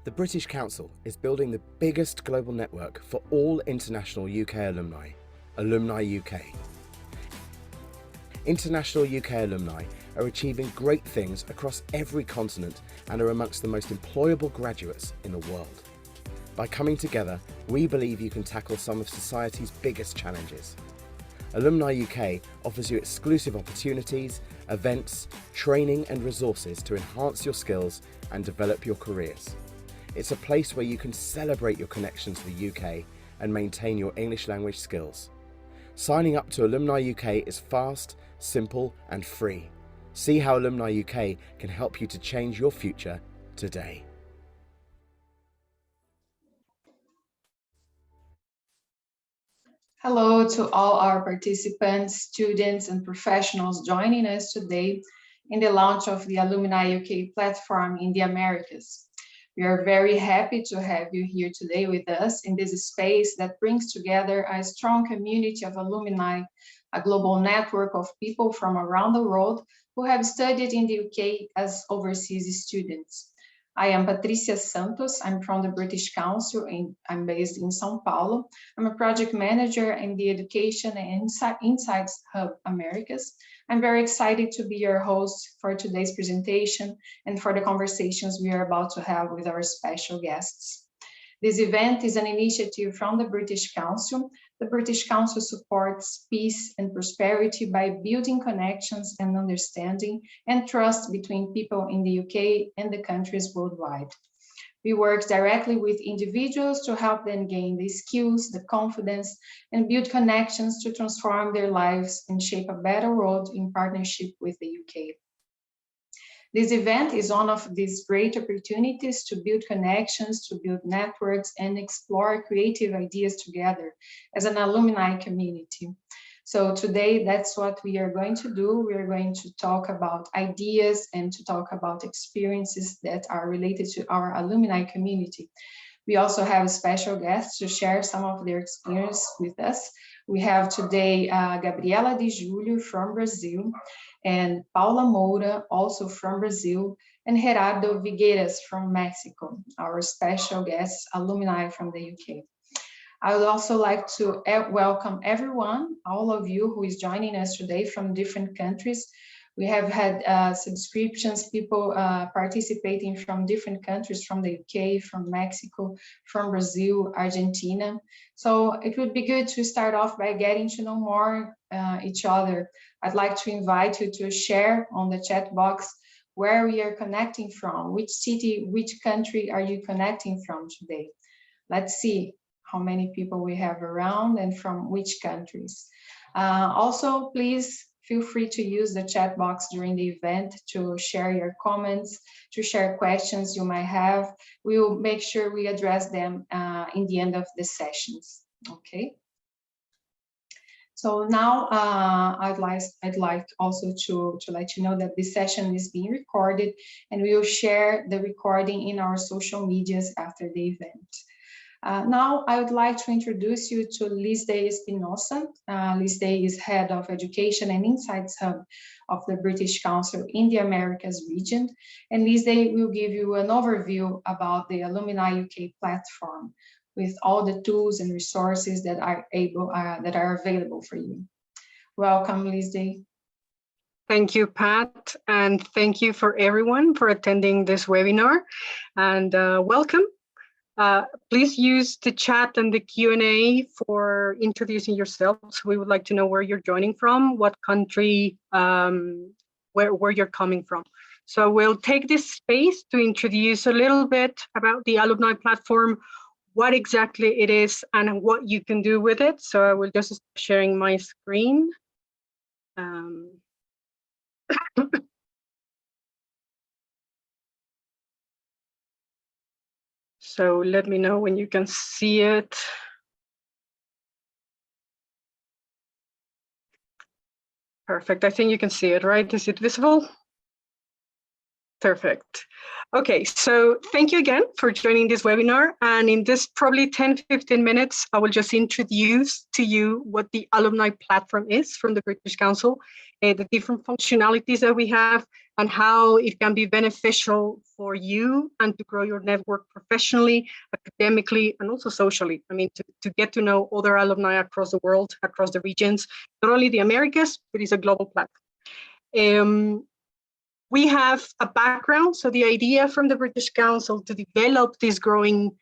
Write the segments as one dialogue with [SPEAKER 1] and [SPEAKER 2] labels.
[SPEAKER 1] The British Council is building the biggest global network for all international UK alumni, Alumni UK. International UK alumni are achieving great things across every continent and are amongst the most employable graduates in the world. By coming together, we believe you can tackle some of society's biggest challenges. Alumni UK offers you exclusive opportunities, events, training and resources to enhance your skills and develop your careers. It's a place where you can celebrate your connection to the UK and maintain your English language skills. Signing up to Alumni UK is fast, simple and free. See how Alumni UK can help you to change your future today.
[SPEAKER 2] Hello to all our participants, students and professionals joining us today in the launch of the Alumni UK platform in the Americas. We are very happy to have you here today with us in this space that brings together a strong community of alumni, a global network of people from around the world who have studied in the UK as overseas students. I am Patricia Santos. I'm from the British Council and I'm based in São Paulo. I'm a project manager in the Education and Insights Hub Americas. I'm very excited to be your host for today's presentation and for the conversations we are about to have with our special guests. This event is an initiative from the British Council. The British Council supports peace and prosperity by building connections and understanding and trust between people in the UK and the countries worldwide. We work directly with individuals to help them gain the skills, the confidence, and build connections to transform their lives and shape a better world in partnership with the UK. This event is one of these great opportunities to build connections, to build networks, and explore creative ideas together as an alumni community. So today, that's what we are going to do. We are going to talk about ideas and to talk about experiences that are related to our alumni community. We also have special guests to share some of their experience with us. We have today Gabriela Di Julio from Brazil, and Paula Moura, also from Brazil, and Gerardo Vigueiras from Mexico, our special guests, alumni from the UK. I would also like to welcome everyone, all of you who is joining us today from different countries. We have had subscriptions, people participating from different countries, from the UK, from Mexico, from Brazil, Argentina. So it would be good to start off by getting to know more each other. I'd like to invite you to share on the chat box where we are connecting from, which city, which country are you connecting from today? Let's see how many people we have around and from which countries. Also, please feel free to use the chat box during the event to share your comments, to share questions you might have. We will make sure we address them in the end of the sessions, okay? So now I'd like also to let you know that this session is being recorded and we will share the recording in our social medias after the event. Now, I would like to introduce you to Lizde Espinosa. Lizde is Head of Education and Insights Hub of the British Council in the Americas region. And Lizde will give you an overview about the Alumni UK platform with all the tools and resources that are available for you. Welcome, Lizde.
[SPEAKER 3] Thank you, Pat, and thank you for everyone for attending this webinar, and welcome. Please use the chat and the Q&A for introducing yourselves. We would like to know where you're joining from, what country, where you're coming from. So we'll take this space to introduce a little bit about the alumni platform, what exactly it is and what you can do with it. So I will just start sharing my screen. So let me know when you can see it. Perfect, I think you can see it, right? Is it visible? Perfect. Okay, so thank you again for joining this webinar. And in this probably 10-15 minutes, I will just introduce to you what the alumni platform is from the British Council, the different functionalities that we have, and how it can be beneficial for you and to grow your network professionally, academically, and also socially. I mean, to get to know other alumni across the world, across the regions, not only the Americas, but it's a global platform. We have a background, so the idea from the British Council to develop this growing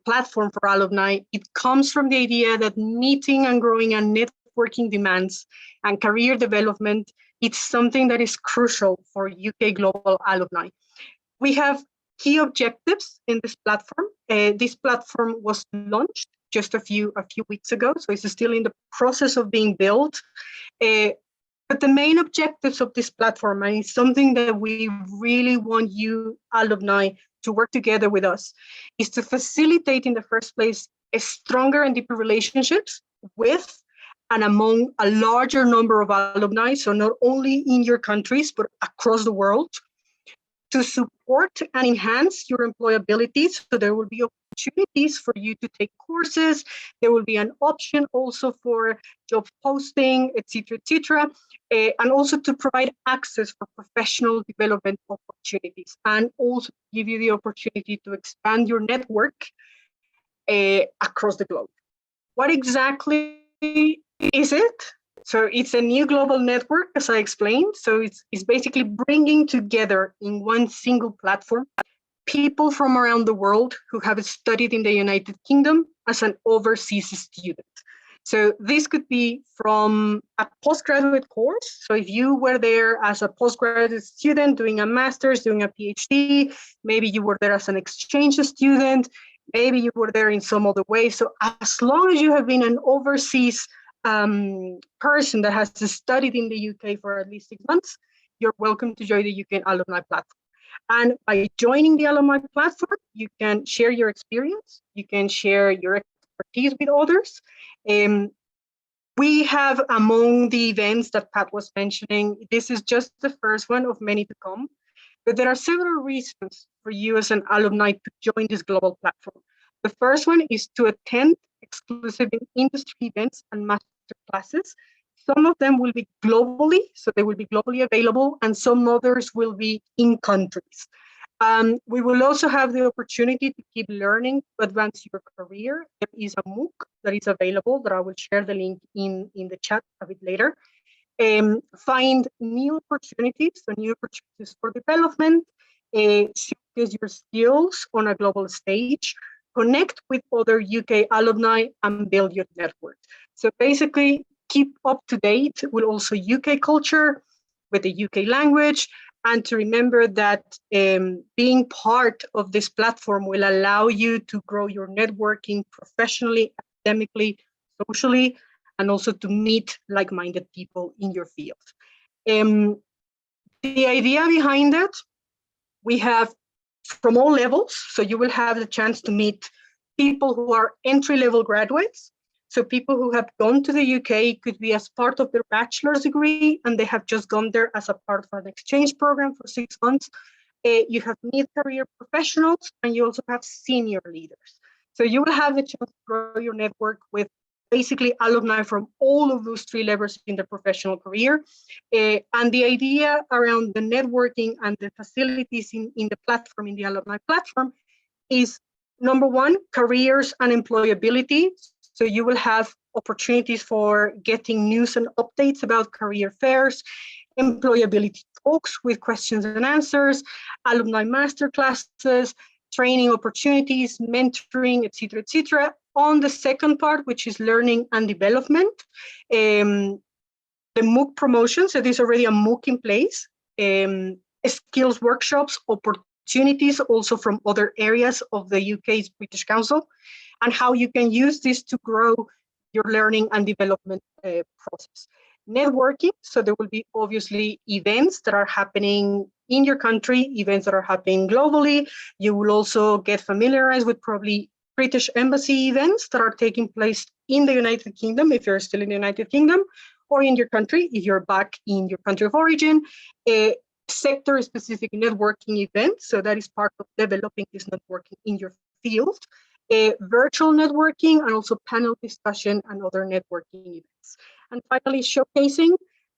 [SPEAKER 3] platform for alumni, it comes from the idea that meeting and growing and networking demands and career development, it's something that is crucial for UK global alumni. We have key objectives in this platform. This platform was launched just a few weeks ago, so it's still in the process of being built. But the main objectives of this platform, and it's something that we really want you alumni to work together with us, is to facilitate in the first place a stronger and deeper relationships with and among a larger number of alumni, so not only in your countries, but across the world, to support and enhance your employability. So there will be opportunities for you to take courses. There will be an option also for job posting, etc., etc., and also to provide access for professional development opportunities, and also give you the opportunity to expand your network across the globe. What exactly is it? So it's a new global network, as I explained. So it's basically bringing together in one single platform people from around the world who have studied in the United Kingdom as an overseas student. So this could be from a postgraduate course. So if you were there as a postgraduate student doing a master's, doing a PhD, maybe you were there as an exchange student, maybe you were there in some other way. So as long as you have been an overseas person that has studied in the UK for at least 6 months, you're welcome to join the UK Alumni Platform. And by joining the Alumni Platform, you can share your experience, you can share your expertise with others. We have, among the events that Pat was mentioning, this is just the first one of many to come, but there are several reasons for you as an alumni to join this global platform. The first one is to attend exclusive industry events and master classes. Some of them will be globally, so they will be globally available, and some others will be in countries. We will also have the opportunity to keep learning to advance your career. There is a MOOC that is available that I will share the link in the chat a bit later. Find new opportunities for development, showcase your skills on a global stage, connect with other UK alumni, and build your network. So basically, keep up to date with also UK culture, with the UK language, and to remember that being part of this platform will allow you to grow your networking professionally, academically, socially, and also to meet like-minded people in your field. The idea behind it, we have from all levels, so you will have the chance to meet people who are entry-level graduates. So people who have gone to the UK, could be as part of their bachelor's degree, and they have just gone there as a part of an exchange program for 6 months. You have mid-career professionals, and you also have senior leaders. So you will have the chance to grow your network with basically alumni from all of those 3 levels in their professional career. And the idea around the networking and the facilities in the platform, in the alumni platform, is number 1, careers and employability. So you will have opportunities for getting news and updates about career fairs, employability talks with questions and answers, alumni masterclasses, training opportunities, mentoring, etc., etc. On the second part, which is learning and development, the MOOC promotion, so there's already a MOOC in place, skills workshops, opportunities also from other areas of the UK's British Council, and how you can use this to grow your learning and development process. Networking, so there will be obviously events that are happening in your country, events that are happening globally. You will also get familiarized with probably British Embassy events that are taking place in the United Kingdom, if you're still in the United Kingdom, or in your country, if you're back in your country of origin. sector-specific networking events. So that is part of developing this networking in your field. Virtual networking, and also panel discussion and other networking events. And finally, showcasing.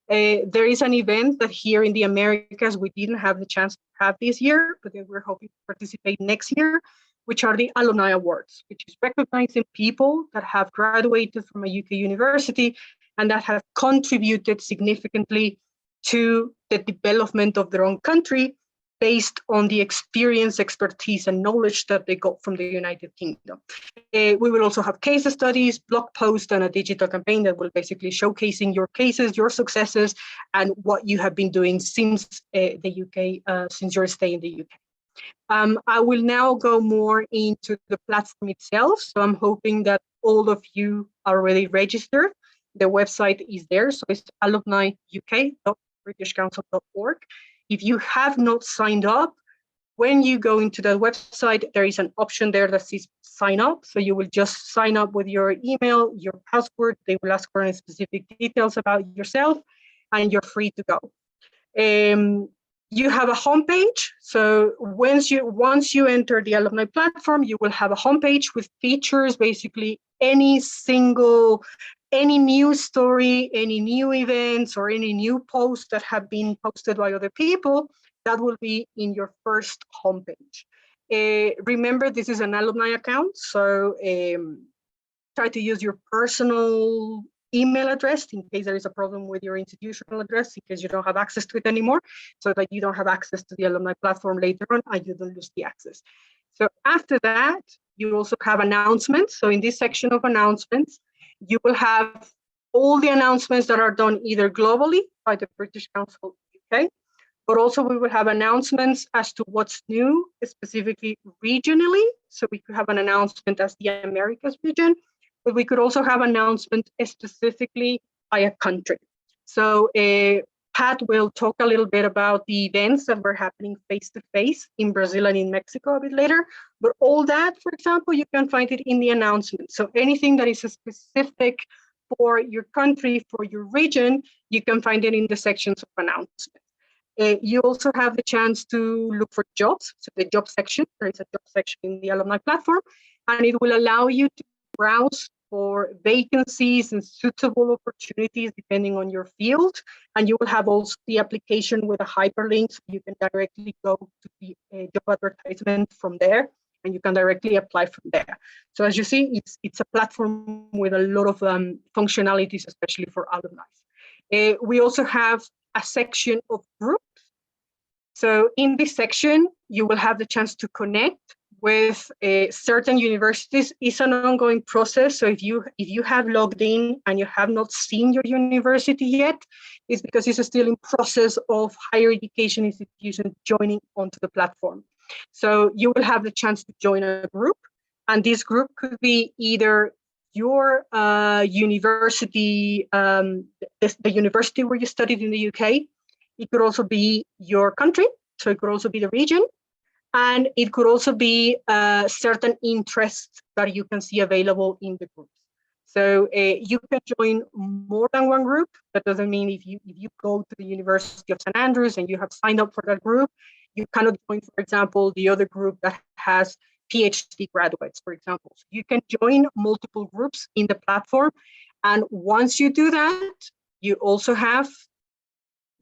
[SPEAKER 3] There is an event that here in the Americas we didn't have the chance to have this year, but we're hoping to participate next year, which are the Alumni Awards, which is recognizing people that have graduated from a UK university and that have contributed significantly to the development of their own country based on the experience, expertise, and knowledge that they got from the United Kingdom. We will also have case studies, blog posts, and a digital campaign that will basically showcasing your cases, your successes, and what you have been doing since the UK, since your stay in the UK. I will now go more into the platform itself. So I'm hoping that all of you are already registered. The website is there, so it's alumniuk.britishcouncil.org. If you have not signed up, when you go into the website, there is an option there that says sign up. So you will just sign up with your email, your password. They will ask for any specific details about yourself, and you're free to go. You have a homepage. So once you enter the alumni platform, you will have a homepage with features, basically any news story, any new events, or any new posts that have been posted by other people, that will be in your first homepage. Remember, this is an alumni account, so try to use your personal email address in case there is a problem with your institutional address, in case you don't have access to it anymore, so that you don't have access to the alumni platform later on and you don't lose the access. So after that, you also have announcements. So in this section of announcements, you will have all the announcements that are done either globally by the British Council UK, but also we will have announcements as to what's new, specifically regionally. So we could have an announcement as the Americas region, but we could also have announcement specifically by a country. So Pat will talk a little bit about the events that were happening face-to-face in Brazil and in Mexico a bit later, but all that, for example, you can find it in the announcement. So anything that is specific for your country, for your region, you can find it in the sections of announcements. You also have the chance to look for jobs. So the job section, there is a job section in the alumni platform, and it will allow you to browse for vacancies and suitable opportunities depending on your field. And you will have also the application with a hyperlink, so you can directly go to the job advertisement from there, and you can directly apply from there. So as you see, it's a platform with a lot of functionalities, especially for alumni. We also have a section of groups. So in this section, you will have the chance to connect with certain universities. It's an ongoing process. So if you have logged in and you have not seen your university yet, it's because it's still in process of higher education institutions joining onto the platform. So you will have the chance to join a group, and this group could be either your university, the university where you studied in the UK. It could also be your country, so it could also be the region, and it could also be certain interests that you can see available in the groups. So you can join more than one group. That doesn't mean if you go to the University of St. Andrews and you have signed up for that group, you cannot join, for example, the other group that has PhD graduates, for example. So you can join multiple groups in the platform. And once you do that, you also have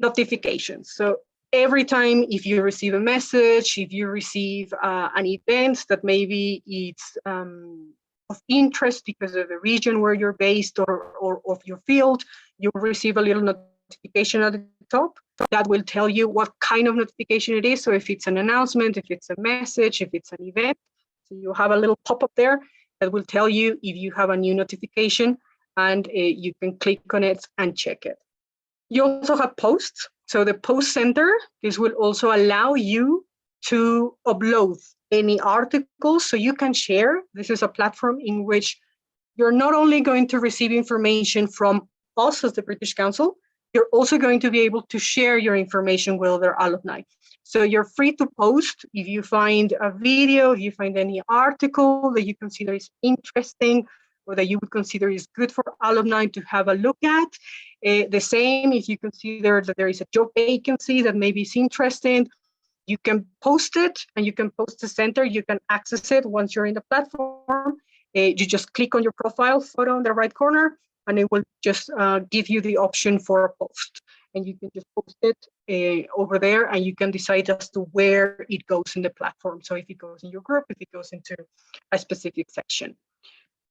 [SPEAKER 3] notifications. So every time if you receive a message, if you receive an event that maybe it's of interest because of the region where you're based or of your field, you'll receive a little notification at the top that will tell you what kind of notification it is. So if it's an announcement, if it's a message, if it's an event, so you have a little pop-up there that will tell you if you have a new notification, and you can click on it and check it. You also have posts. So the post center, this will also allow you to upload any articles so you can share. This is a platform in which you're not only going to receive information from us as the British Council, you're also going to be able to share your information with other alumni. So you're free to post if you find a video, if you find any article that you consider is interesting, or that you would consider is good for alumni to have a look at. The same if you consider that there is a job vacancy that maybe is interesting, you can post it and you can post the center, you can access it once you're in the platform. You just click on your profile photo in the right corner and it will just give you the option for a post. And you can just post it over there and you can decide as to where it goes in the platform. So if it goes in your group, if it goes into a specific section.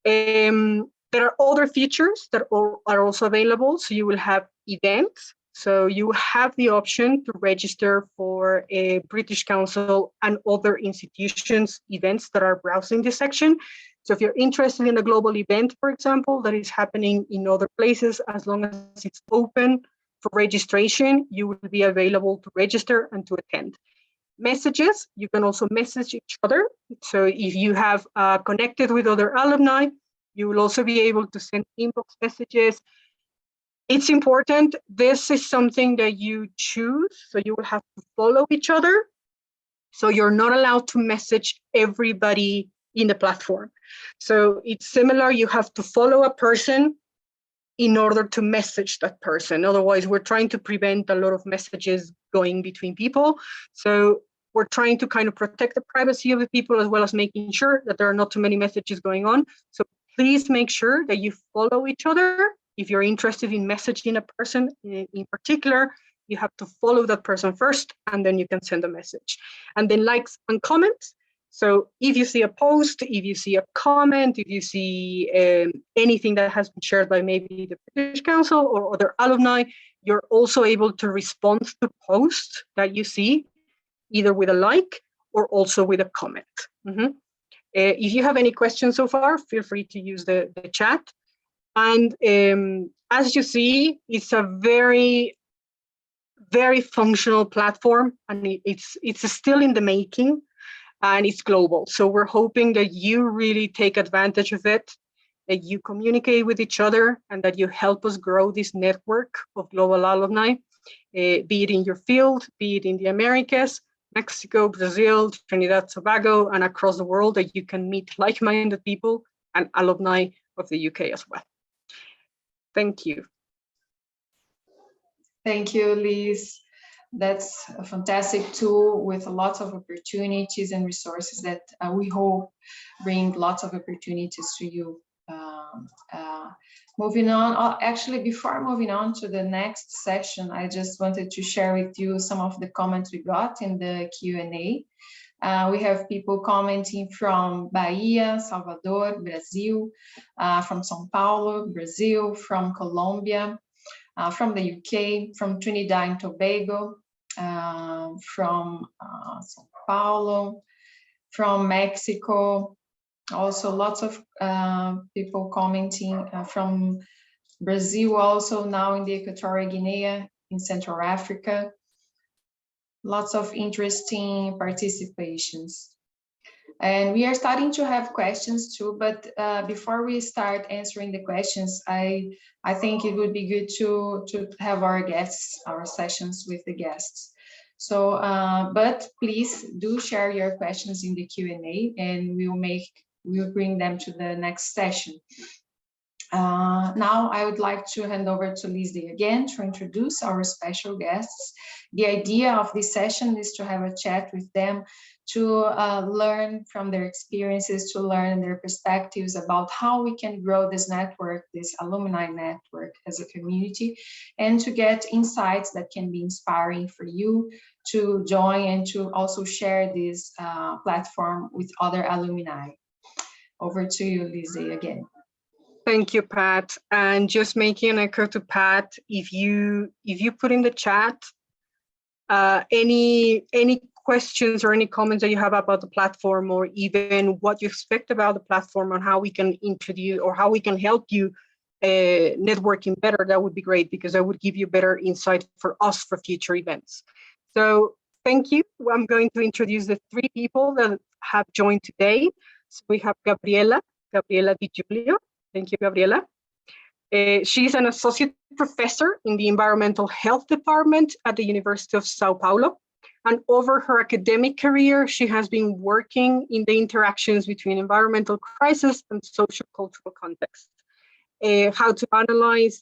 [SPEAKER 3] There are other features that are also available. So you will have events. So you have the option to register for a British Council and other institutions events that are browsing this section. So if you're interested in a global event, for example, that is happening in other places, as long as it's open for registration, you will be available to register and to attend. Messages, you can also message each other. So if you have connected with other alumni, you will also be able to send inbox messages. It's important, this is something that you choose, so you will have to follow each other. So you're not allowed to message everybody in the platform. So it's similar, you have to follow a person in order to message that person. Otherwise, we're trying to prevent a lot of messages going between people. So we're trying to kind of protect the privacy of the people as well as making sure that there are not too many messages going on. So please make sure that you follow each other. If you're interested in messaging a person in particular, you have to follow that person first, and then you can send a message. And then likes and comments. So if you see a post, if you see a comment, if you see anything that has been shared by maybe the British Council or other alumni, you're also able to respond to posts that you see, either with a like or also with a comment. If you have any questions so far, feel free to use the chat. And as you see, it's a very, very functional platform, and it's still in the making, and it's global. So we're hoping that you really take advantage of it, that you communicate with each other, and that you help us grow this network of global alumni, be it in your field, be it in the Americas, Mexico, Brazil, Trinidad, Tobago, and across the world, that you can meet like-minded people and alumni of the UK as well. Thank you.
[SPEAKER 2] Thank you, Liz. That's a fantastic tool with lots of opportunities and resources that we hope bring lots of opportunities to you. Moving on, actually, before moving on to the next session, I just wanted to share with you some of the comments we got in the Q&A. We have people commenting from Bahia, Salvador, Brazil, from São Paulo, Brazil, from Colombia, from the UK, from Trinidad and Tobago, from São Paulo, from Mexico. Also lots of people commenting from Brazil, also now in the Equatorial Guinea, in Central Africa. Lots of interesting participations. And we are starting to have questions too, but before we start answering the questions, I think it would be good to have our guests, our sessions with the guests. So, but please do share your questions in the Q&A, and we'll bring them to the next session. Now I would like to hand over to Liz again to introduce our special guests. The idea of this session is to have a chat with them, to learn from their experiences, to learn their perspectives about how we can grow this network, this alumni network as a community, and to get insights that can be inspiring for you to join and to also share this platform with other alumni. Over to you, Liz, again.
[SPEAKER 3] Thank you, Pat. And just making an echo to Pat, if you put in the chat any questions or any comments that you have about the platform, or even what you expect about the platform and how we can introduce or how we can help you networking better, that would be great, because that would give you better insight for us for future events. So thank you. I'm going to introduce the three people that have joined today. So we have Gabriela Di Giulio. Thank you, Gabriela. She's an associate professor in the Environmental Health Department at the University of Sao Paulo. And over her academic career, she has been working in the interactions between environmental crisis and social cultural context. How to analyze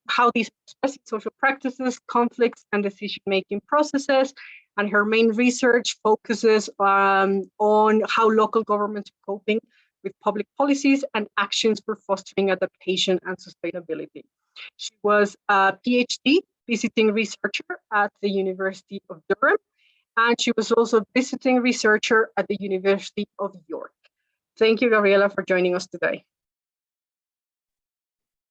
[SPEAKER 3] how these express social practices, conflicts, and decision-making processes. And her main research focuses on how local governments are coping with public policies and actions for fostering adaptation and sustainability. She was a PhD visiting researcher at the University of Durham, and she was also a visiting researcher at the University of York. Thank you, Gabriela, for joining us today.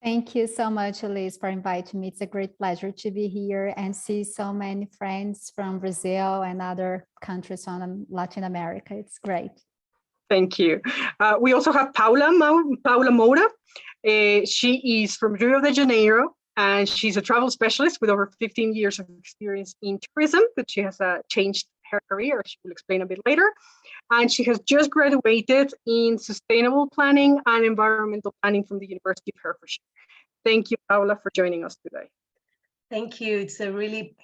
[SPEAKER 4] Thank you so much, Elise, for inviting me. It's a great pleasure to be here and see so many friends from Brazil and other countries from Latin America. It's great.
[SPEAKER 3] Thank you. We also have Paula Moura. She is from Rio de Janeiro, and she's a travel specialist with over 15 years of experience in tourism, but she has changed her career. She will explain a bit later. And she has just graduated in sustainable planning and environmental planning from the University of Herefordshire. Thank you, Paula, for joining us today.
[SPEAKER 5] Thank you. It's a really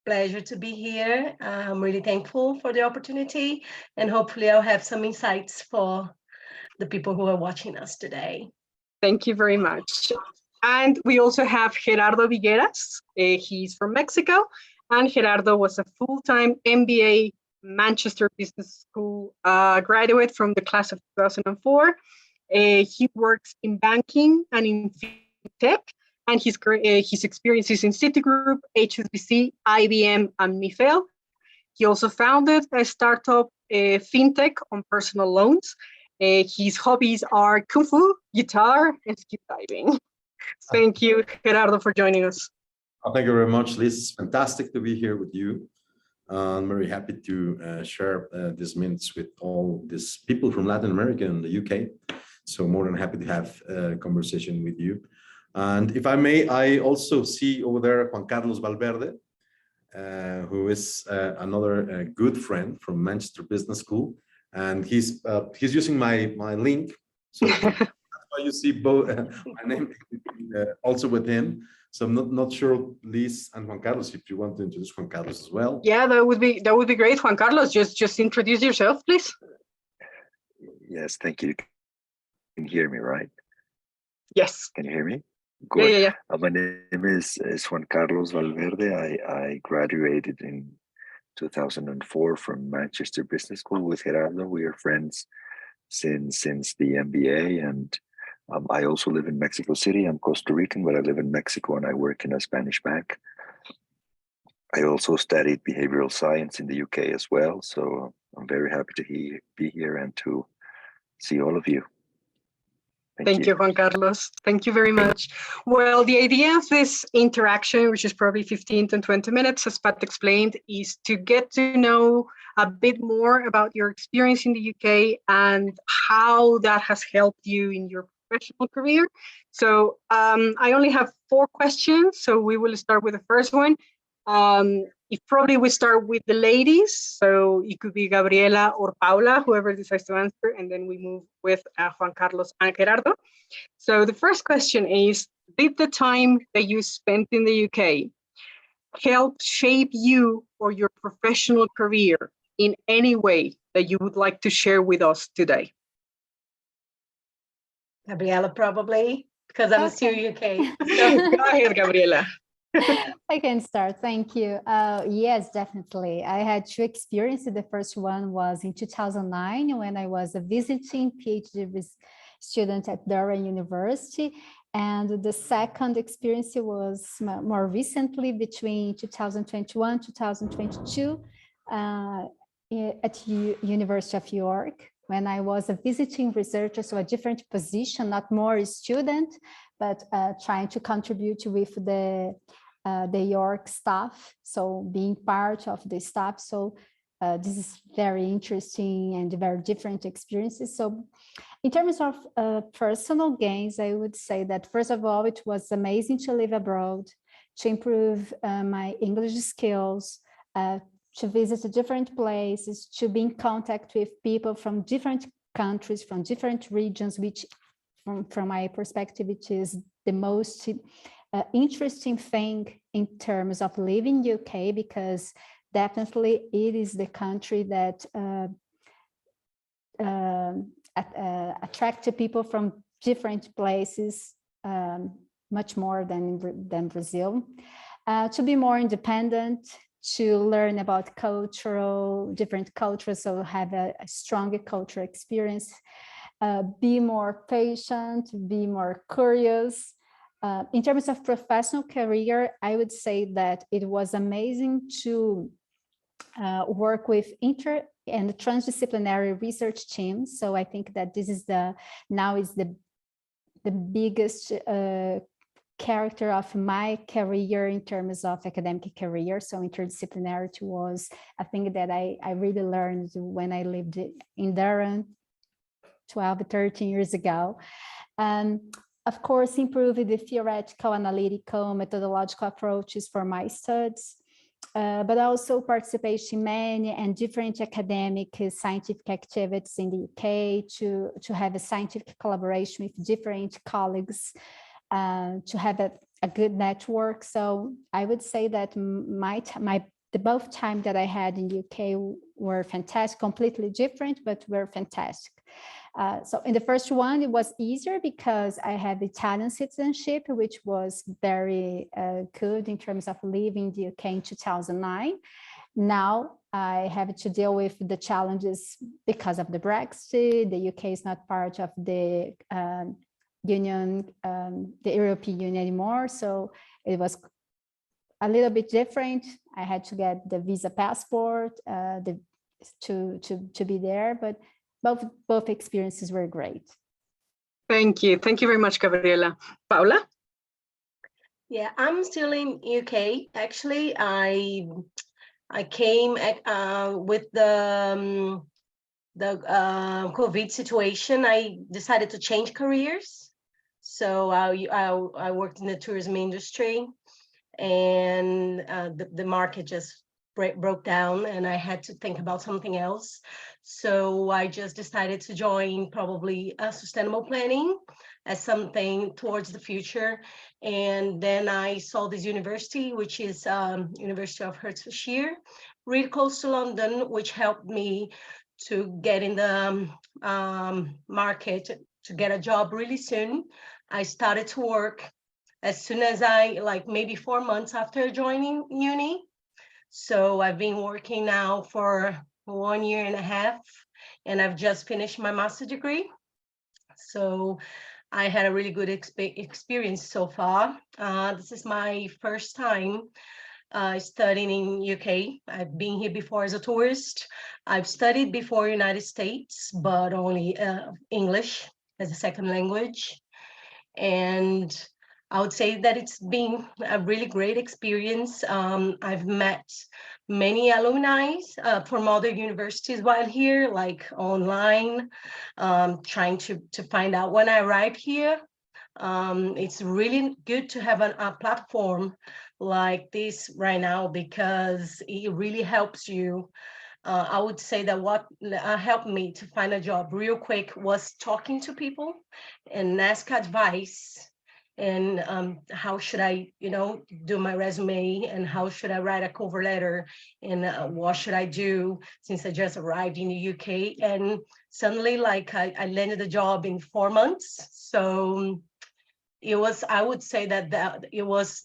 [SPEAKER 5] pleasure to be here. I'm really thankful for the opportunity, and hopefully I'll have some insights for the people who are watching us today.
[SPEAKER 3] Thank you very much. And we also have Gerardo Vigueras. He's from Mexico, and Gerardo was a full-time MBA Manchester Business School graduate from the class of 2004. He works in banking and in fintech, and his experiences in Citigroup, HSBC, IBM, and Mifel. He also founded a startup fintech on personal loans. His hobbies are Kung Fu, guitar, and scuba diving. Thank you, Gerardo, for joining us.
[SPEAKER 6] Thank you very much, Liz. It's fantastic to be here with you. I'm very happy to share these minutes with all these people from Latin America and the UK. So more than happy to have a conversation with you. And if I may, I also see over there Juan Carlos Valverde, who is another good friend from Manchester Business School, and he's using my link. So that's why you see both my name also with him. So I'm not sure, Liz and Juan Carlos, if you want to introduce Juan Carlos as well.
[SPEAKER 3] Yeah, that would be great. Juan Carlos, just introduce yourself, please.
[SPEAKER 7] Yes, thank you. Can you hear me, right?
[SPEAKER 3] Yes.
[SPEAKER 7] Can you hear me? Good.
[SPEAKER 3] Yeah.
[SPEAKER 7] My name is Juan Carlos Valverde. I graduated in 2004 from Manchester Business School with Gerardo. We are friends since the MBA, and I also live in Mexico City. I'm Costa Rican, but I live in Mexico and I work in a Spanish bank. I also studied behavioral science in the UK as well. So I'm very happy to be here and to see all of you.
[SPEAKER 3] Thank you, Juan Carlos. Thank you very much. Well, the idea of this interaction, which is probably 15 to 20 minutes, as Pat explained, is to get to know a bit more about your experience in the UK and how that has helped you in your professional career. So I only have 4 questions, so we will start with the first one. If probably we start with the ladies, so it could be Gabriela or Paula, whoever decides to answer, and then we move with Juan Carlos and Gerardo. So the first question is, did the time that you spent in the UK help shape you or your professional career in any way that you would like to share with us today?
[SPEAKER 5] Gabriela, probably, because I'm still UK.
[SPEAKER 3] So go ahead, Gabriela.
[SPEAKER 4] I can start. Thank you. Yes, definitely. I had 2 experiences. The first one was in 2009 when I was a visiting PhD student at Durham University. And the second experience was more recently between 2021, 2022 at University of York, when I was a visiting researcher, so a different position, not more a student, but trying to contribute with the York staff, so being part of the staff. So this is very interesting and very different experiences. So in terms of personal gains, I would say that first of all, it was amazing to live abroad, to improve my English skills, to visit different places, to be in contact with people from different countries, from different regions, which from my perspective, it is the most interesting thing in terms of living UK, because definitely it is the country that attracted people from different places much more than Brazil. To be more independent, to learn about different cultures, so have a stronger cultural experience, be more patient, be more curious. In terms of professional career, I would say that it was amazing to work with inter and transdisciplinary research teams. So I think that this is the biggest character of my career in terms of academic career. So interdisciplinarity was a thing that I really learned when I lived in Durham 12, 13 years ago. Of course, improving the theoretical, analytical, methodological approaches for my studies, but also participation in many and different academic scientific activities in the UK, to have a scientific collaboration with different colleagues, to have a good network. So I would say that the both time that I had in the UK were fantastic, completely different, but were fantastic. So in the first one, it was easier because I had Italian citizenship, which was very good in terms of living in the UK in 2009. Now I have to deal with the challenges because of the Brexit. The UK is not part of the Union, the European Union anymore. So it was a little bit different. I had to get the visa passport to be there, but both experiences were great.
[SPEAKER 3] Thank you. Thank you very much, Gabriela. Paula?
[SPEAKER 5] Yeah, I'm still in UK. Actually, I came with the COVID situation. I decided to change careers. So I worked in the tourism industry, and the market just broke down, and I had to think about something else. So I just decided to join probably sustainable planning as something towards the future. And then I saw this university, which is University of Hertfordshire, really close to London, which helped me to get in the market, to get a job really soon. I started to work as soon as like maybe 4 months after joining uni. So I've been working now for 1 year and a half, and I've just finished my master's degree. So I had a really good experience so far. This is my first time studying in UK. I've been here before as a tourist. I've studied before United States, but only English as a second language. And I would say that it's been a really great experience. I've met many alumni from other universities while here, like online, trying to find out when I arrived here. It's really good to have a platform like this right now, because it really helps you. I would say that what helped me to find a job real quick was talking to people and ask advice. And how should I, do my resume, and how should I write a cover letter, and what should I do since I just arrived in the UK. And suddenly, like, I landed a job in 4 months. So it was, I would say that it was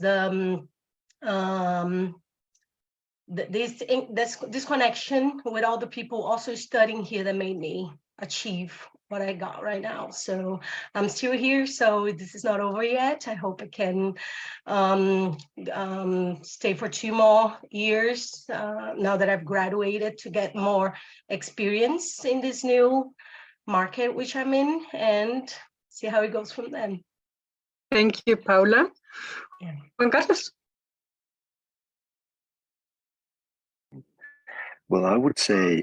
[SPEAKER 5] this connection with all the people also studying here that made me achieve what I got right now. So I'm still here, so this is not over yet. I hope I can stay for 2 more years now that I've graduated, to get more experience in this new market which I'm in, and see how it goes from then.
[SPEAKER 3] Thank you, Paula.
[SPEAKER 5] Yeah.
[SPEAKER 3] Juan Carlos?
[SPEAKER 7] Well, I would say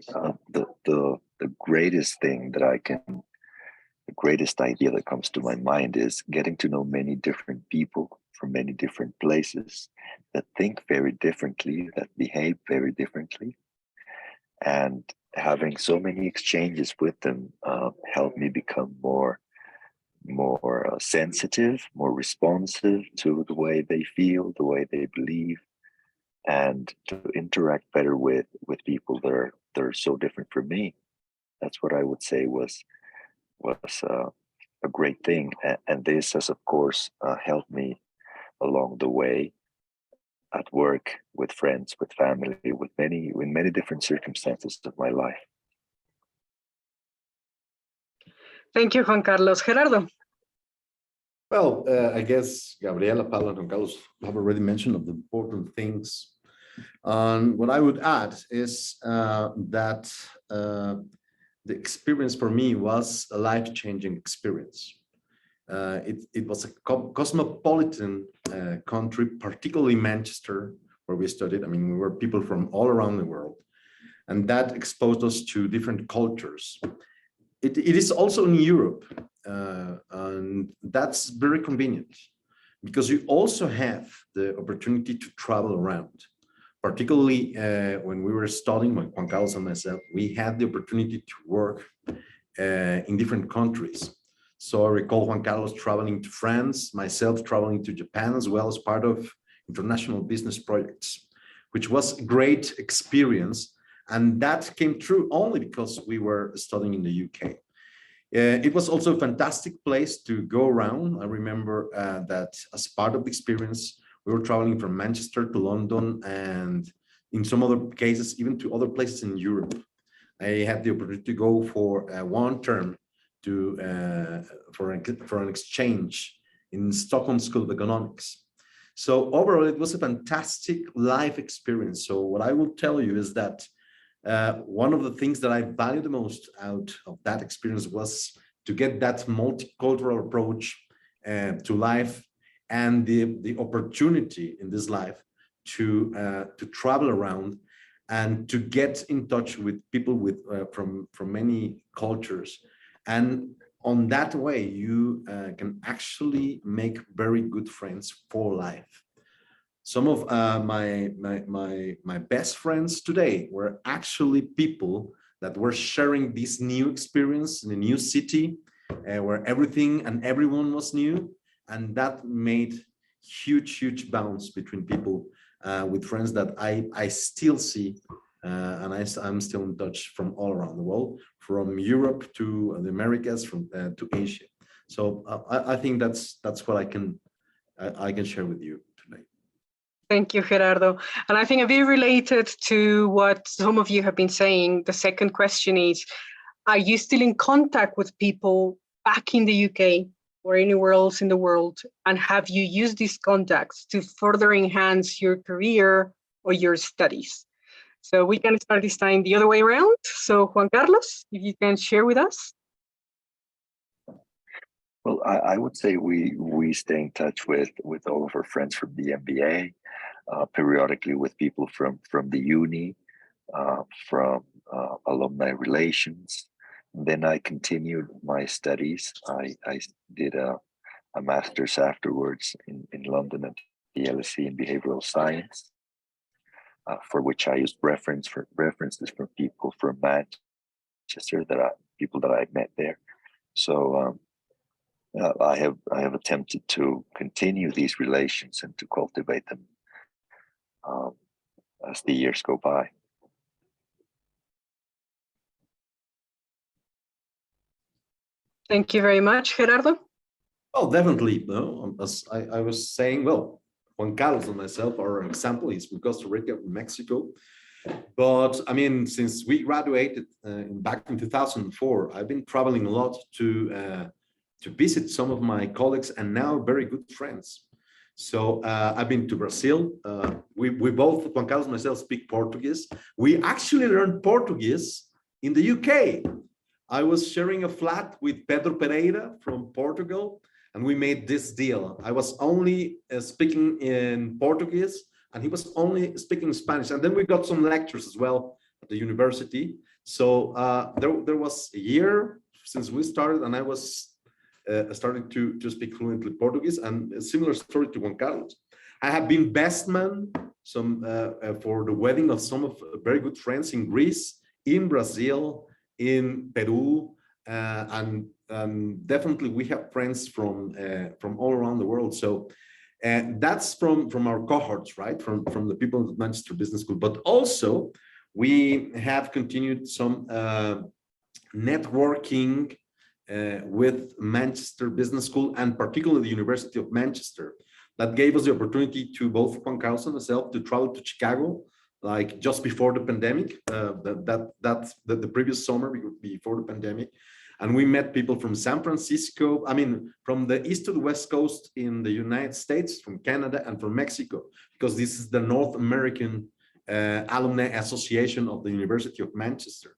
[SPEAKER 7] the greatest thing the greatest idea that comes to my mind is getting to know many different people from many different places that think very differently, that behave very differently. And having so many exchanges with them helped me become more sensitive, more responsive to the way they feel, the way they believe, and to interact better with people that are so different from me. That's what I would say was a great thing, and this has of course helped me along the way at work, with friends, with family, with many different circumstances of my life.
[SPEAKER 3] Thank you, Juan Carlos. Gerardo.
[SPEAKER 6] Well, I guess Gabriela, Paula, and Juan Carlos have already mentioned of the important things. What I would add is that the experience for me was a life-changing experience. It was a cosmopolitan country, particularly Manchester, where we studied. I mean, we were people from all around the world, and that exposed us to different cultures. It is also in Europe, and that's very convenient because you also have the opportunity to travel around. Particularly when we were studying, Juan Carlos and myself, we had the opportunity to work in different countries. So I recall Juan Carlos traveling to France, myself traveling to Japan, as well as part of international business projects, which was a great experience. And that came true only because we were studying in the UK. It was also a fantastic place to go around. I remember that as part of the experience, we were traveling from Manchester to London, and in some other cases, even to other places in Europe. I had the opportunity to go for one term to for an exchange in Stockholm School of Economics. So overall, it was a fantastic life experience. So what I will tell you is that one of the things that I value the most out of that experience was to get that multicultural approach to life, and the opportunity in this life to travel around and to get in touch with people with from many cultures. And on that way, you can actually make very good friends for life. Some of my best friends today were actually people that were sharing this new experience in a new city where everything and everyone was new. And that made huge bounds between people with friends that I still see, and I'm still in touch from all around the world, from Europe to the Americas, from to Asia. So I think that's what I can share with you today.
[SPEAKER 3] Thank you, Gerardo. And I think a bit related to what some of you have been saying, the second question is, are you still in contact with people back in the UK or anywhere else in the world? And have you used these contacts to further enhance your career or your studies? So we can start this time the other way around. So Juan Carlos, if you can share with us.
[SPEAKER 7] Well, I would say we stay in touch with all of our friends from the MBA, periodically with people from the uni, from alumni relations. And then I continued my studies. I did a master's afterwards in London at the LSE in behavioral science, for which I used references from people from Manchester people that I met there. So I have attempted to continue these relations and to cultivate them as the years go by.
[SPEAKER 3] Thank you very much, Gerardo.
[SPEAKER 6] Oh, definitely. No, as I was saying, well, Juan Carlos and myself are an example. He's from Costa Rica, Mexico. But I mean, since we graduated back in 2004, I've been traveling a lot to visit some of my colleagues and now very good friends. So I've been to Brazil. We both, Juan Carlos and myself, speak Portuguese. We actually learned Portuguese in the UK. I was sharing a flat with Pedro Pereira from Portugal, and we made this deal. I was only speaking in Portuguese, and he was only speaking Spanish. And then we got some lectures as well at the university. So there was a year since we started, and I was starting to speak fluently Portuguese, and a similar story to Juan Carlos. I have been best man for the wedding of some of very good friends in Greece, in Brazil, in Peru, and definitely we have friends from all around the world. So And that's from our cohorts, right? From the people at Manchester Business School. But also we have continued some networking with Manchester Business School, and particularly the University of Manchester. That gave us the opportunity to, both Juan Carlos and myself, to travel to Chicago, like just before the pandemic, the previous summer before the pandemic. And we met people from San Francisco, I mean, from the east to the west coast in the United States, from Canada and from Mexico, because this is the North American Alumni Association of the University of Manchester.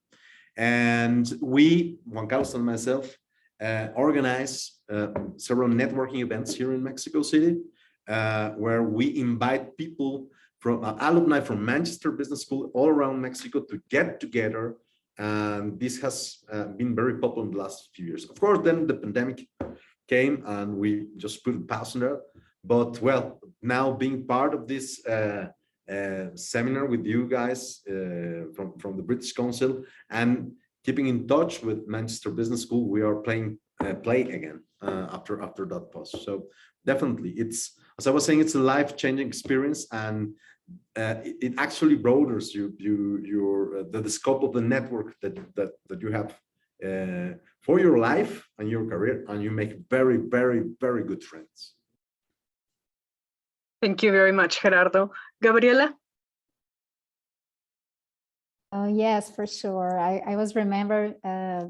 [SPEAKER 6] And we, Juan Carlos and myself, organize several networking events here in Mexico City, where we invite people from alumni from Manchester Business School all around Mexico to get together. And this has been very popular in the last few years. Of course, then the pandemic came and we just put a pause on that. But well, now being part of this seminar with you guys from the British Council and keeping in touch with Manchester Business School, we are playing play again after that pause. So definitely, it's, as I was saying, it's a life-changing experience, and it actually broadens the scope of the network that you have for your life and your career, and you make very, very, very good friends.
[SPEAKER 3] Thank you very much, Gerardo. Gabriela?
[SPEAKER 4] Yes, for sure. I was remember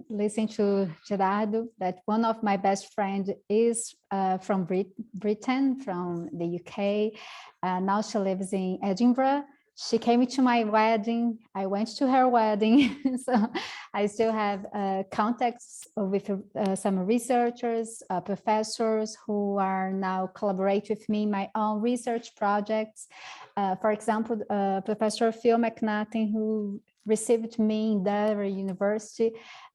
[SPEAKER 4] listening to Gerardo that one of my best friends is from Britain, from the UK. Now she lives in Edinburgh. She came to my wedding. I went to her wedding. So I still have contacts with some researchers, professors who are now collaborate with me in my own research projects. For example, Professor Phil McNaughton, who received me in Dover University.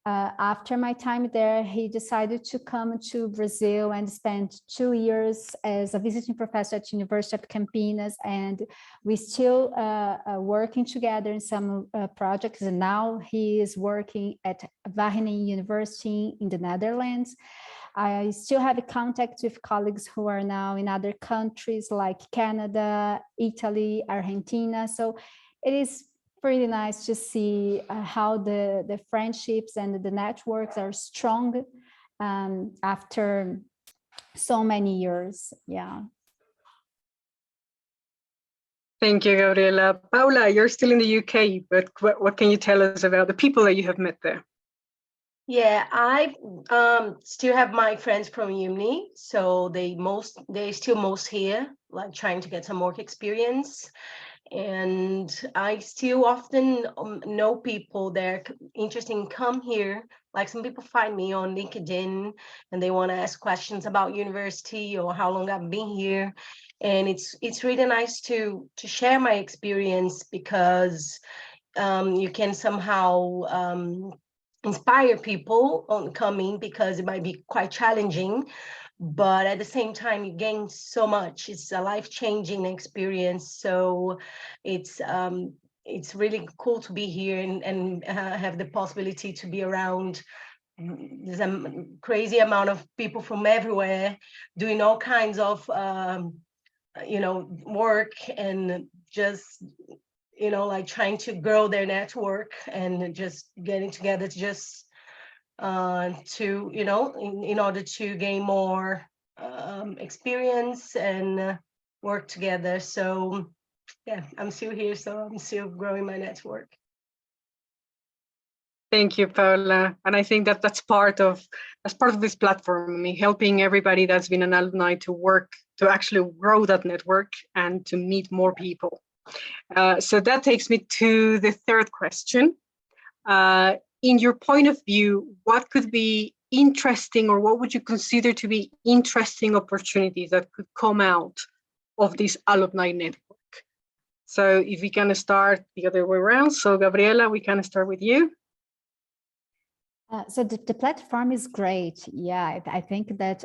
[SPEAKER 4] After my time there, he decided to come to Brazil and spend 2 years as a visiting professor at University of Campinas, and we still working together in some projects. And now he is working at Wageningen University in the Netherlands. I still have contact with colleagues who are now in other countries like Canada, Italy, Argentina. So it is pretty nice to see how the friendships and the networks are strong after so many years. Yeah.
[SPEAKER 3] Thank you, Gabriela. Paula, you're still in the UK, but what can you tell us about the people that you have met there?
[SPEAKER 5] Yeah, I still have my friends from uni, so they still most here, like trying to get some work experience. And I still often know people that are interested in come here. Like some people find me on LinkedIn and they want to ask questions about university or how long I've been here. And it's really nice to share my experience, because you can somehow inspire people on coming, because it might be quite challenging, but at the same time you gain so much. It's a life-changing experience, so it's really cool to be here and have the possibility to be around this crazy amount of people from everywhere doing all kinds of work, and just like trying to grow their network and just getting together to just to in order to gain more experience and work together. So yeah, I'm still here, so I'm still growing my network.
[SPEAKER 3] Thank you, Paula. And I think that that's part of this platform. I mean, helping everybody that's been an alumni to work to actually grow that network and to meet more people. So that takes me to the third question. In your point of view, what could be interesting, or what would you consider to be interesting opportunities that could come out of this alumni network? So if we can start the other way around. So Gabriela, we can start with you.
[SPEAKER 4] So the platform is great. Yeah, I think that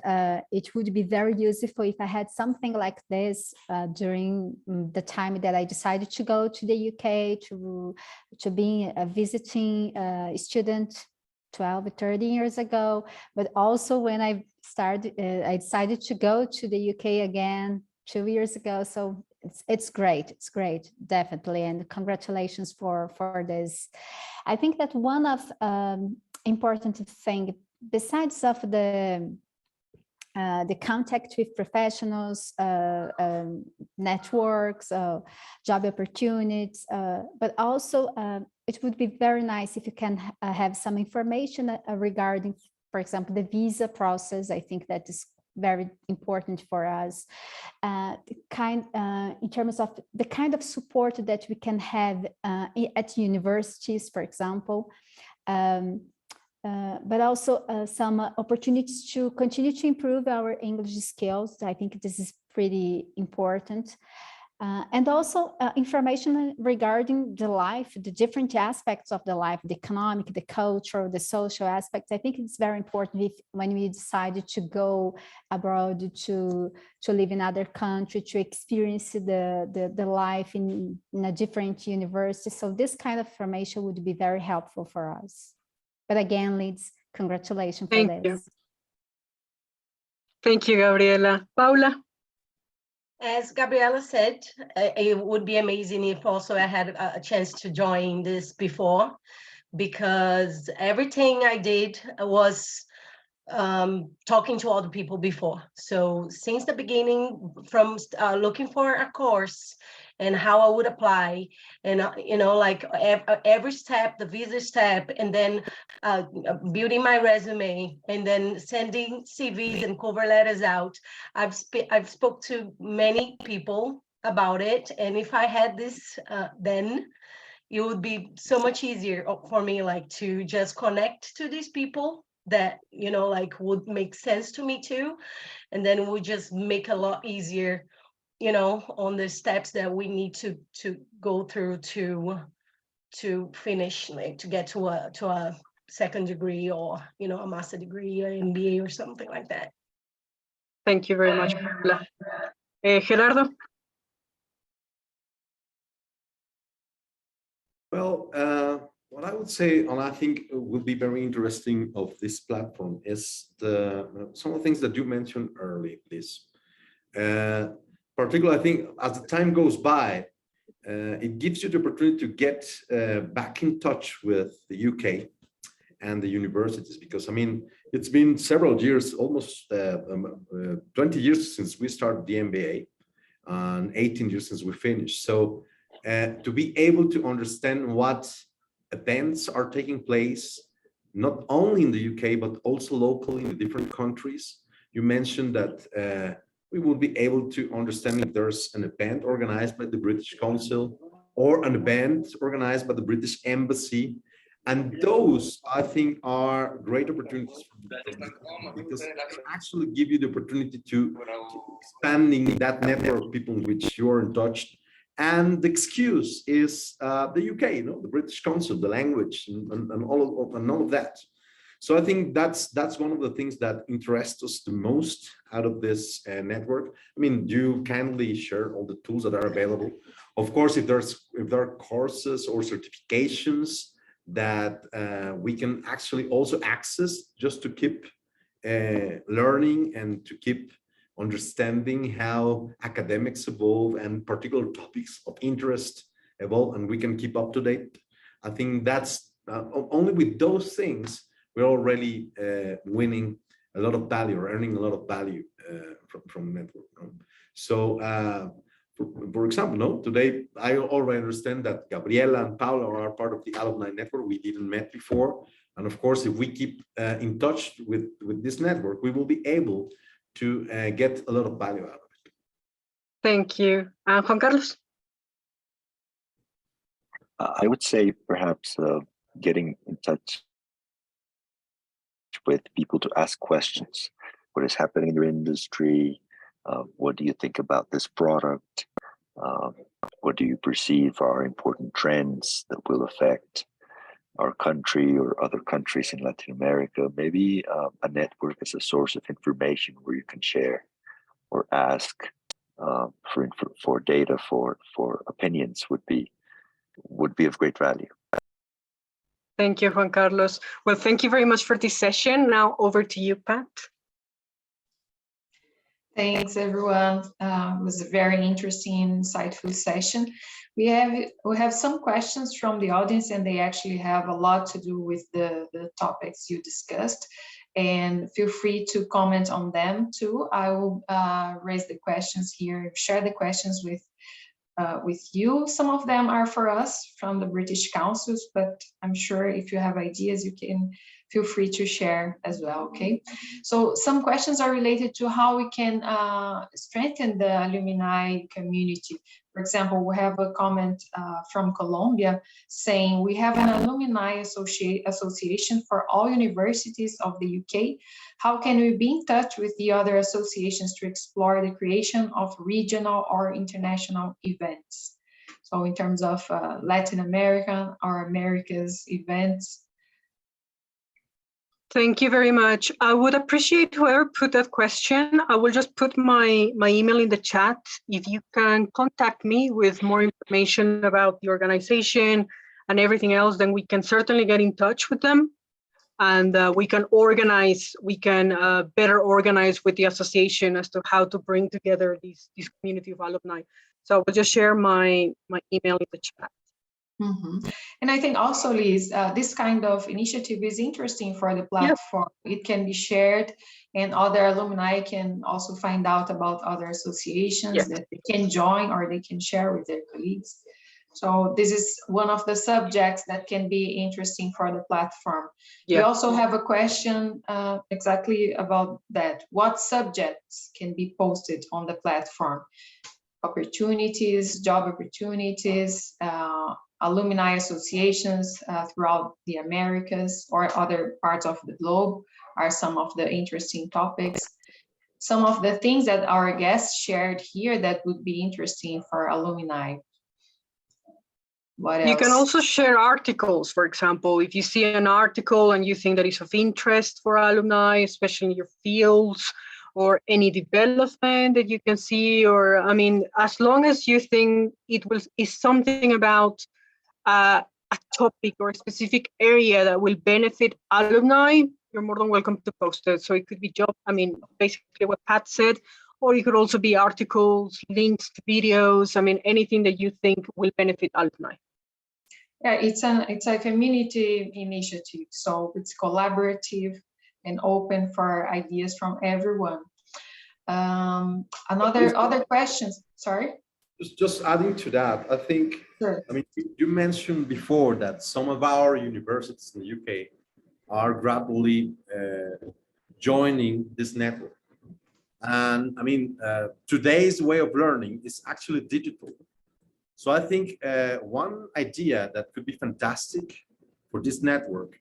[SPEAKER 4] it would be very useful if I had something like this during the time that I decided to go to the UK, to be a visiting student 12, 13 years ago. But also when I decided to go to the UK again 2 years ago. So it's great. It's great, definitely. And congratulations for this. I think that one of important thing, besides of the contact with professionals, networks, job opportunities, but also it would be very nice if you can have some information regarding, for example, the visa process. I think that is very important for us, in terms of the kind of support that we can have at universities, for example, but also some opportunities to continue to improve our English skills. I think this is pretty important. And also information regarding the life, the different aspects of the life, the economic, the cultural, the social aspects. I think it's very important when we decided to go abroad, to live in other country, to experience the life in a different university. So this kind of information would be very helpful for us. But again, Liz, congratulations for
[SPEAKER 3] Thank
[SPEAKER 4] this.
[SPEAKER 3] you. Thank you, Gabriela. Paula?
[SPEAKER 5] As Gabriela said, it would be amazing if also I had a chance to join this before, because everything I did was talking to other people before. So since the beginning, from looking for a course and how I would apply, and like every step, the visa step, and then building my resume, and then sending CVs and cover letters out. I've spoke to many people about it, and if I had this then, it would be so much easier for me, like, to just connect to these people that like would make sense to me too, and then it would just make a lot easier on the steps that we need to go through to finish, like to get to a second degree, or a master degree, or MBA, or something like that.
[SPEAKER 3] Thank you very much, Paula. Gerardo?
[SPEAKER 6] Well, what I would say, and I think will be very interesting of this platform, is some of the things that you mentioned early, please. Particularly, I think as the time goes by, it gives you the opportunity to get back in touch with the UK and the universities, because I mean, it's been several years, almost 20 years since we started the MBA, and 18 years since we finished. So to be able to understand what events are taking place, not only in the UK, but also locally in the different countries. You mentioned that we will be able to understand if there's an event organized by the British Council or an event organized by the British Embassy. And those, I think, are great opportunities because they actually give you the opportunity to expanding that network of people in which you're in touch. And the excuse is the UK, the British Council, the language, and all of that. So I think that's one of the things that interests us the most out of this network. I mean, you kindly share all the tools that are available. Of course, if there are courses or certifications that we can actually also access, just to keep learning and to keep understanding how academics evolve and particular topics of interest evolve, and we can keep up to date. I think that's only with those things we're already winning a lot of value, or earning a lot of value from network. So for example, today I already understand that Gabriela and Paula are part of the alumni network. We didn't met before, and of course, if we keep in touch with this network, we will be able to get a lot of value out of it.
[SPEAKER 3] Thank you. Juan Carlos?
[SPEAKER 7] I would say perhaps getting in touch with people to ask questions. What is happening in your industry? What do you think about this product? What do you perceive are important trends that will affect our country or other countries in Latin America? Maybe a network as a source of information where you can share or ask for data, for opinions would be of great value.
[SPEAKER 3] Thank you, Juan Carlos. Well, thank you very much for this session. Now over to you, Pat.
[SPEAKER 2] Thanks, everyone. It was a very interesting, insightful session. We have some questions from the audience, and they actually have a lot to do with the topics you discussed. And feel free to comment on them too. I will raise the questions here, share the questions with you. Some of them are for us from the British Councils, but I'm sure if you have ideas, you can feel free to share as well, okay? So some questions are related to how we can strengthen the alumni community. For example, we have a comment from Colombia saying, we have an alumni association for all universities of the UK. How can we be in touch with the other associations to explore the creation of regional or international events? So in terms of Latin America or America's events.
[SPEAKER 3] Thank you very much. I would appreciate whoever put that question. I will just put my email in the chat. If you can contact me with more information about the organization and everything else, then we can certainly get in touch with them. And we can better organize with the association as to how to bring together this community of alumni. So I will just share my email in the chat.
[SPEAKER 2] Mm-hmm. And I think also, Liz, this kind of initiative is interesting for the platform. Yes. It can be shared, and other alumni can also find out about other associations that they can join or they can share with their colleagues. So this is one of the subjects that can be interesting for the platform. We also have a question exactly about that. What subjects can be posted on the platform? Opportunities, job opportunities, alumni associations throughout the Americas or other parts of the globe are some of the interesting topics. Some of the things that our guests shared here that would be interesting for alumni. What else?
[SPEAKER 3] You can also share articles, for example, if you see an article and you think that is of interest for alumni, especially in your fields, or any development that you can see, or I mean, as long as you think is something about a topic or a specific area that will benefit alumni, you're more than welcome to post it. So it could be basically what Pat said, or it could also be articles, links to videos. I mean, anything that you think will benefit alumni.
[SPEAKER 2] Yeah, it's a community initiative, so it's collaborative and open for ideas from everyone. Other questions? Sorry.
[SPEAKER 6] Just adding to that, I think. Sure. I mean, you mentioned before that some of our universities in the UK are gradually joining this network, and I mean, today's way of learning is actually digital. So I think one idea that could be fantastic for this network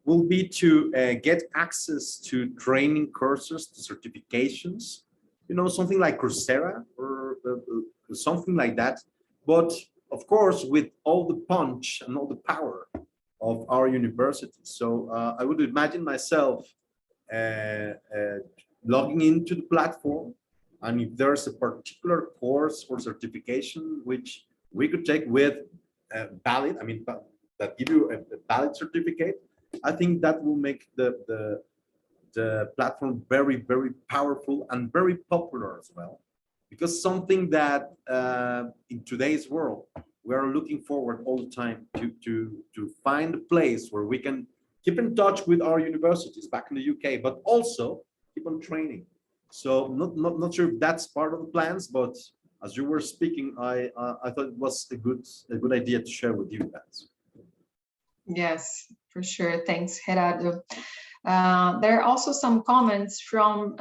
[SPEAKER 6] will be to get access to training courses, to certifications, you know, something like Coursera or something like that. But of course, with all the punch and all the power of our university. So I would imagine myself logging into the platform, and if there's a particular course or certification which we could take with valid, I mean, that give you a valid certificate, I think that will make the platform very, very powerful and very popular as well. Because something that in today's world, we are looking forward all the time to find a place where we can keep in touch with our universities back in the UK, but also keep on training. So not sure if that's part of the plans, but as you were speaking, I thought it was a good idea to share with you guys. Yes,
[SPEAKER 2] for sure. Thanks, Gerardo. There are also some comments from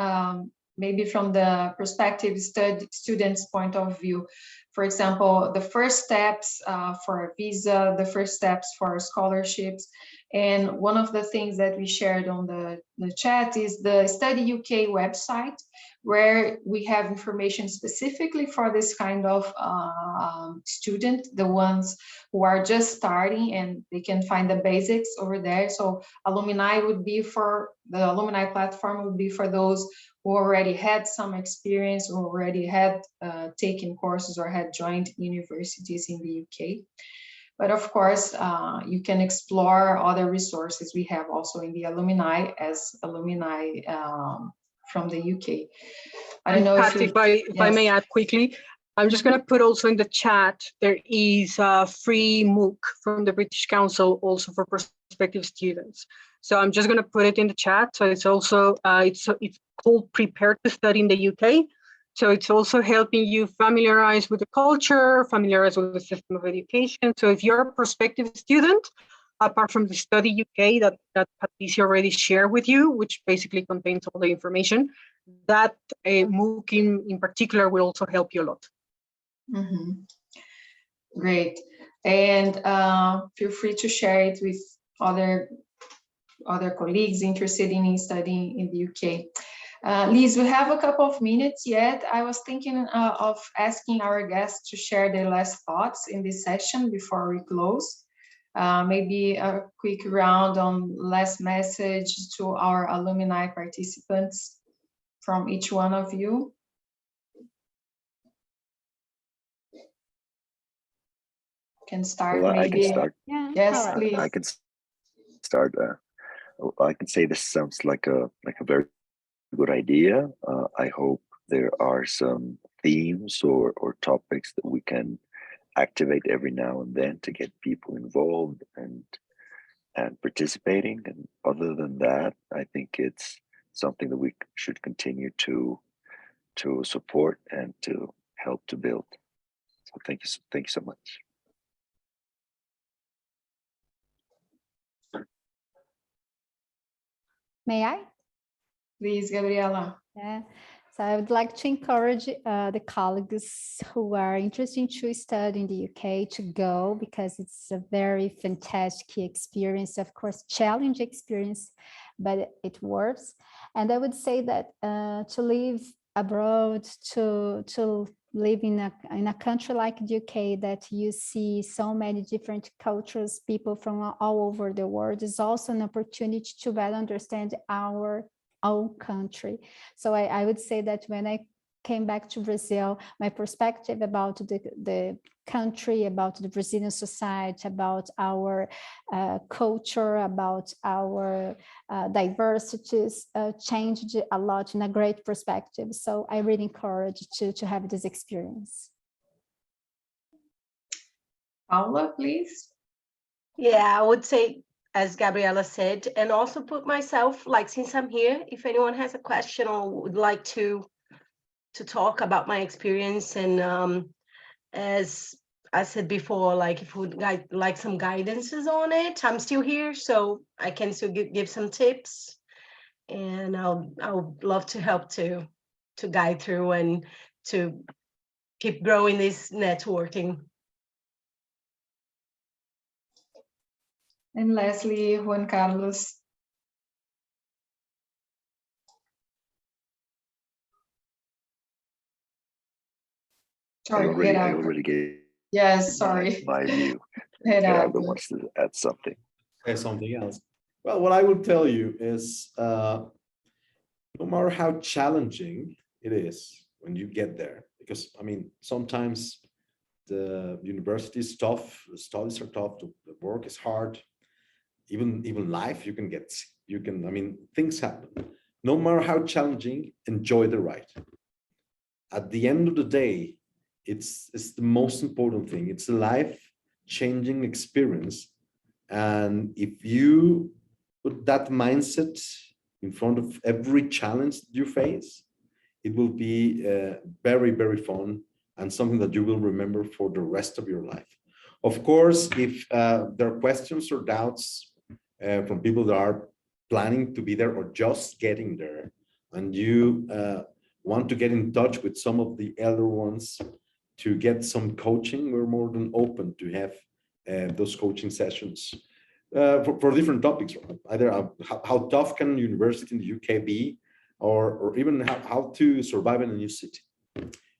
[SPEAKER 2] maybe from the prospective students' point of view. For example, the first steps for a visa, the first steps for scholarships. And one of the things that we shared on the chat is the Study UK website, where we have information specifically for this kind of student, the ones who are just starting, and they can find the basics over there. So the alumni platform would be for those who already had some experience, who already had taken courses or had joined universities in the UK. But of course, you can explore other resources we have also in the alumni as alumni from the UK. I don't know
[SPEAKER 3] Pat,
[SPEAKER 2] if
[SPEAKER 3] I may add quickly, I'm just going to put also in the chat, there is a free MOOC from the British Council also for prospective students. So I'm just going to put it in the chat. So it's also, it's called Prepare to Study in the UK. So it's also helping you familiarize with the culture, familiarize with the system of education. So if you're a prospective student, apart from the Study UK that Patricia already shared with you, which basically contains all the information, that MOOC in particular will also help you a lot.
[SPEAKER 2] Mm-hmm. Great. And feel free to share it with other colleagues interested in studying in the UK. Liz, we have a couple of minutes yet. I was thinking of asking our guests to share their last thoughts in this session before we close. Maybe a quick round on last message to our alumni participants from each one of you. Can start,
[SPEAKER 7] well,
[SPEAKER 2] maybe.
[SPEAKER 7] I can start.
[SPEAKER 4] Yeah.
[SPEAKER 2] Yes,
[SPEAKER 4] All right.
[SPEAKER 2] please.
[SPEAKER 7] I can start. I can say this sounds like a very good idea. I hope there are some themes or topics that we can activate every now and then to get people involved and participating. And other than that, I think it's something that we should continue to support and to help to build. So thank you so much.
[SPEAKER 4] May I?
[SPEAKER 2] Please, Gabriela.
[SPEAKER 4] Yeah. So I would like to encourage the colleagues who are interested to study in the UK to go, because it's a very fantastic experience, of course, challenging experience, but it works. And I would say that to live abroad, to live in a country like the UK, that you see so many different cultures, people from all over the world, is also an opportunity to better understand our own country. So I would say that when I came back to Brazil, my perspective about the country, about the Brazilian society, about our culture, about our diversities changed a lot in a great perspective. So I really encourage to have this experience.
[SPEAKER 2] Paula, please.
[SPEAKER 5] Yeah, I would say, as Gabriela said, and also put myself, like, since I'm here, if anyone has a question or would like to talk about my experience, and as I said before, like, if would like some guidances on it, I'm still here, so I can still give some tips, and I'll love to help to guide through and to keep growing this networking.
[SPEAKER 2] And lastly, Juan Carlos.
[SPEAKER 7] I
[SPEAKER 2] Sorry,
[SPEAKER 7] already gave
[SPEAKER 2] yes, sorry.
[SPEAKER 7] my view.
[SPEAKER 2] Gerardo
[SPEAKER 7] wants to add something.
[SPEAKER 6] Say something else. Well, what I will tell you is, no matter how challenging it is when you get there, because I mean, sometimes the university is tough, the studies are tough, the work is hard, even life, I mean, things happen. No matter how challenging, enjoy the ride. At the end of the day, it's the most important thing. It's a life-changing experience. And if you put that mindset in front of every challenge that you face, it will be very, very fun and something that you will remember for the rest of your life. Of course, if there are questions or doubts from people that are planning to be there or just getting there, and you want to get in touch with some of the elder ones to get some coaching, we're more than open to have those coaching sessions for different topics, either how tough can university in the UK be, or even how to survive in a new city,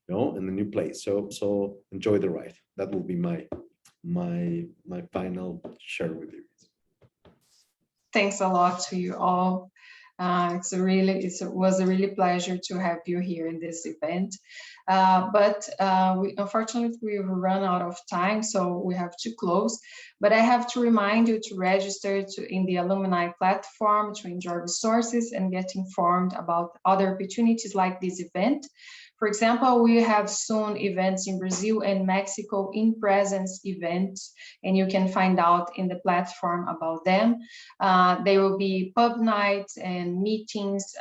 [SPEAKER 6] in a new place. So enjoy the ride. That will be my final share with you.
[SPEAKER 2] Thanks a lot to you all. It was a really pleasure to have you here in this event. Unfortunately, we've run out of time, so we have to close. But I have to remind you to register in the alumni platform to enjoy resources and get informed about other opportunities like this event. For example, we have soon events in Brazil and Mexico, in-presence events, and you can find out in the platform about them. There will be pub nights and meetings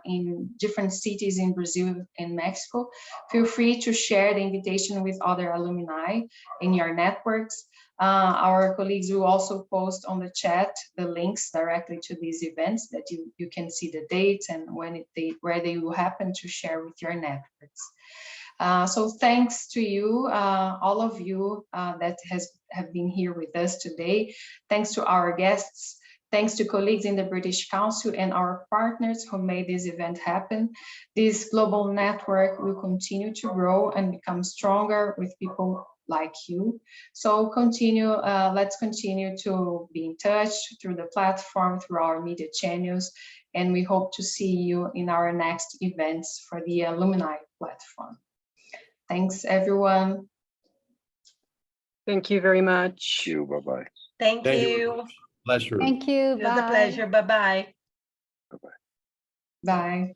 [SPEAKER 2] in different cities in Brazil and Mexico. Feel free to share the invitation with other alumni in your networks. Our colleagues will also post on the chat the links directly to these events that you can see the dates and where they will happen to share with your networks. So thanks to you, all of you that have been here with us today. Thanks to our guests. Thanks to colleagues in the British Council and our partners who made this event happen. This global network will continue to grow and become stronger with people like you. So let's continue to be in touch through the platform, through our media channels, and we hope to see you in our next events for the alumni platform. Thanks, everyone.
[SPEAKER 3] Thank you very much.
[SPEAKER 7] Thank you. Bye-bye.
[SPEAKER 5] Thank you.
[SPEAKER 6] Pleasure.
[SPEAKER 4] Thank you.
[SPEAKER 5] It was a pleasure. Bye-bye.
[SPEAKER 7] Bye-bye.
[SPEAKER 2] Bye.